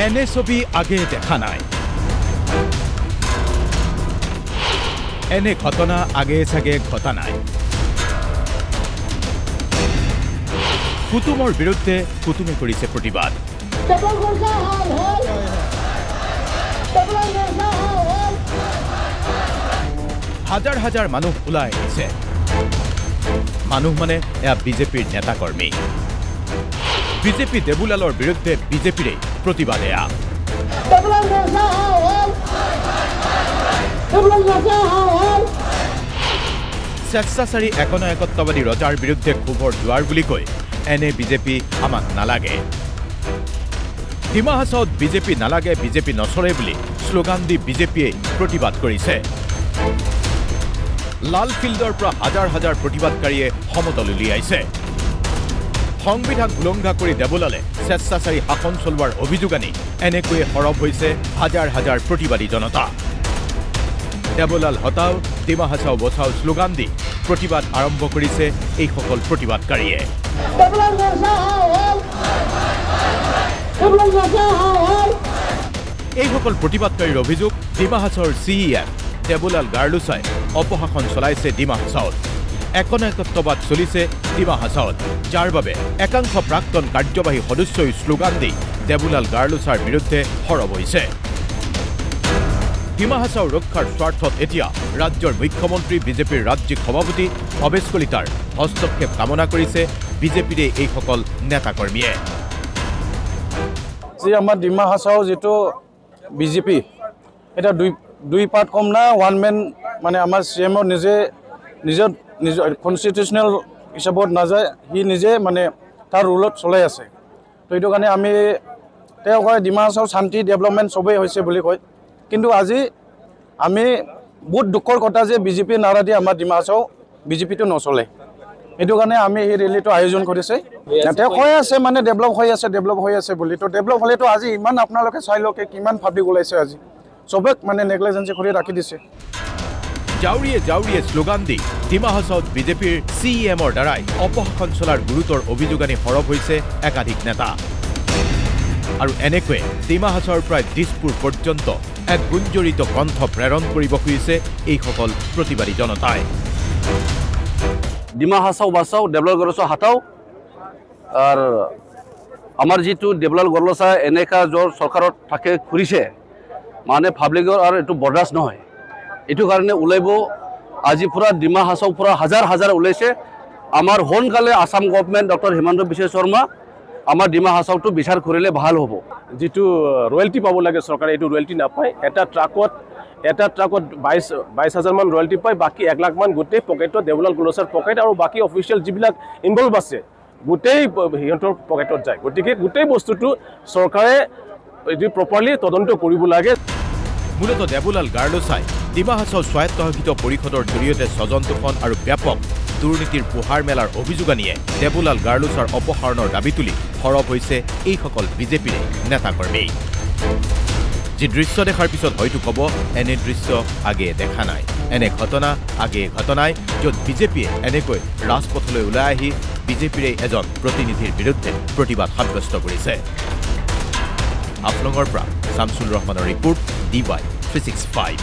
এনে ছবি আগে দেখা নাই। এনে ঘটনা আগে চাগে ঘটা নাই। কুটুমৰ বিৰুদ্ধে কুটুমে কৰিছে প্ৰতিবাদ। হাজাৰ হাজাৰ মানুহ ওলাই আহিছে। মানুহ মানে এয়া বিজেপিৰ নেতা কৰ্মী। বিজেপি দেবুলালৰ বিৰুদ্ধে বিজেপিৰে প্ৰতিবাদ এয়া। স্বেচ্ছাচাৰী একনায়কত্ববাদী ৰজাৰ বিৰুদ্ধে ক্ষোভৰ দুৱাৰ বুলি কৈ এনে বিজেপি আমাক নালাগে। ডিমা হাছাওত বিজেপি নালাগে, বিজেপি নচলে বুলি শ্লোগান দি বিজেপিয়ে প্ৰতিবাদ কৰিছে। লাল ফিল্ডৰ পৰা হাজাৰ হাজাৰ প্ৰতিবাদকাৰীয়ে সমতল উলিয়াইছে। সংবিধান উলংঘা কৰি দেবুলালে স্বেচ্ছাচাৰী শাসন চলোৱাৰ অভিযোগ আনি এনেকৈয়ে সৰব হৈছে হাজাৰ হাজাৰ প্ৰতিবাদী জনতা। দেবুলাল হটাও, ডিমা হাছাও বচাও শ্লোগান দি প্ৰতিবাদ আৰম্ভ কৰিছে এইসকল প্ৰতিবাদকাৰীয়ে। এইসকল প্ৰতিবাদকাৰীৰ অভিযোগ, ডিমা হাছাওৰ CEM দেবুলাল গাৰ্লুছাই অপশাসন চলাইছে ডিমা হাছাওত। একনায়কত্ববাদ চলিছে ডিমা হাছাওত, যাৰ বাবে একাংশ প্ৰাক্তন কাৰ্যবাহী সদস্যই শ্লোগান দি দেবুলাল গাৰ্লুছাৰ বিৰুদ্ধে সৰব হৈছে। ডিমা হাছাও ৰক্ষাৰ স্বাৰ্থত এতিয়া ৰাজ্যৰ মুখ্যমন্ত্ৰী বিজেপিৰ ৰাজ্যিক সভাপতি ভৱেশ কলিতাৰ হস্তক্ষেপ কামনা কৰিছে বিজেপিৰে এইসকল নেতাকৰ্মীয়ে। যে আমাৰ ডিমা হাছাও যেটো বিজেপি এটা দুই পাৰ্ট কম না ওৱান মেন, মানে আমাৰ CM নিজৰ কনষ্টিটিউচনেল হিচাপত নাযায়, সি নিজে মানে তাৰ ৰুলত চলাই আছে। তো এইটো কাৰণে আমি তেওঁ কয় ডিমা হাছাও শান্তি ডেভেলপমেণ্ট চবেই হৈছে বুলি কয়, কিন্তু আজি আমি বহুত দুখৰ কথা যে বিজেপি নাৰা দি আমাৰ ডিমা হাছাও বিজেপিটো নচলে। এইটো কাৰণে আমি এই ৰেলীটো আয়োজন কৰিছে। তেওঁ কৈ আছে মানে ডেভেলপ হৈ আছে বুলি। তো ডেভেলপ হ'লেতো আজি ইমান আপোনালোকে চাই লওক কিমান পাব্লিক ওলাইছে, আজি চবেক মানে নেগলিজেন্সি কৰি ৰাখি দিছে। জাউৰিয়ে জাউৰিয়ে শ্লোগান দি ডিমা হাছাওত বিজেপিৰ CEMৰ দ্বাৰাই অপশাসন চলাৰ গুৰুতৰ অভিযোগ আনি সৰব হৈছে একাধিক নেতা। আৰু এনেকৈয়ে ডিমা হাছাওৰ পৰা দিছপুৰ পৰ্যন্ত এক গুঞ্জৰিত কণ্ঠ প্ৰেৰণ কৰিব খুজিছে এইসকল প্ৰতিবাদী জনতাই। ডিমা হাছাও বাঁচাও, দেবুলাল গাৰ্লুছাও হাটাও। আৰ আমাৰ যেটো দেবুলাল গাৰ্লুছা এনেকা জোৰ সৰকাৰত থাকে ঘুৰিছে, মানে পাব্লিকৰ আর একটু বরদাস্ত নহয়। এইটো কারণে ওলাইব আজি পুরা ডিমা হাছাও পুরা হাজার হাজার ওলাইছে। আমার সোনকালে আসাম গভর্নমেন্ট ডক্টর হিমন্ত বিশ্ব শর্মা আমার ডিমা হাছাওটো বিচার কৰিলে ভাল হ'ব। যেটো রয়্যালটি পাব লাগে সরকারে, এইটো রয়্যালটি নাপায়। এটা ট্রাকত 22,000 মান রয়্যালটি পায়, বাকি 1 লাখ মান গোটেই পকেটত দেবুলাল গাৰ্লুছাৰ পকেট আৰু বাকি অফিচিয়েল যিবিলাক ইনভলভ আছে গোটেই সিহঁতৰ পকেটত যায়। গতিকে গোটেই বস্তুটো চৰকাৰে এটি প্ৰপাৰলি তদন্ত কৰিব লাগে। মূলত দেবুলাল গাৰ্লুছাই ডিমা হাছাও স্বায়ত্তশাসিত পৰিষদৰ জৰিয়তে স্বজন তোষণ আৰু ব্যাপক দুৰ্নীতিৰ পোহাৰ মেলাৰ অভিযোগ আনিয়ে দেবুলাল গাৰ্লুছাৰ অপসাৰণৰ দাবী তুলি সৰব হৈছে এইসকল বিজেপিৰে নেতাকৰ্মী। যি দৃশ্য দেখাৰ পিছত হয়তো ক'ব এনে দৃশ্য আগে দেখা নাই, এনে ঘটনা আগে ঘটা নাই, য'ত বিজেপিয়ে এনেকৈ ৰাজপথলৈ ওলাই আহি বিজেপিৰে এজন প্ৰতিনিধিৰ বিৰুদ্ধে প্ৰতিবাদ সাব্যস্ত কৰিছে। হাফলঙৰ পৰা শামছুল ৰহমানৰ ৰিপৰ্ট, DY 365।